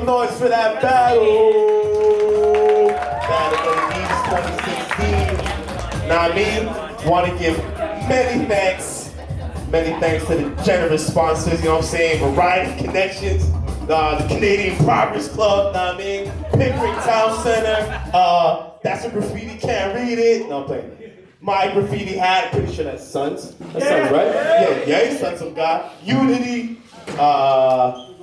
some noise for that battle. Battle of the East 2016. Now me, want to give many thanks to the generous sponsors, you know what I'm saying? Variety Connections, the Canadian Progress Club, know what I mean? Pickering Town Center, That's a Graffiti Can't Read It. No, I'm playing. My Graffiti Hat, pretty sure that's Sons. That's Sons, right? Yeah, Sons of God. Unity,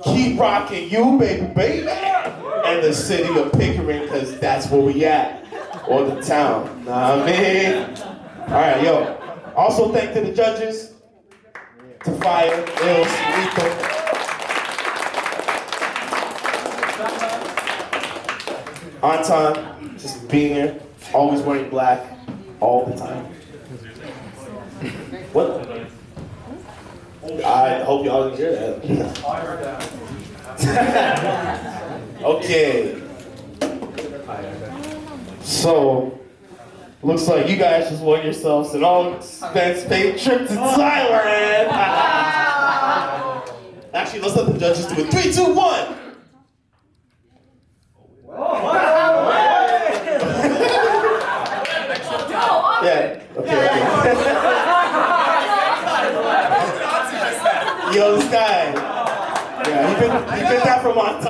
Keep Rocking You, baby. And the city of Pickering, because that's where we at. Or the town, know what I mean? All right, yo. Also thank to the judges, to Fire, Ills, Lethal. On time, just being here, always wearing black, all the time. What? I hope y'all didn't hear that. I heard that. Okay. So, looks like you guys just won yourselves an all-expense paid trip to Thailand. Actually, let's let the judges do it. 3, 2, 1. Yeah. Okay. Yo, this guy. Yeah, he been that for a long time.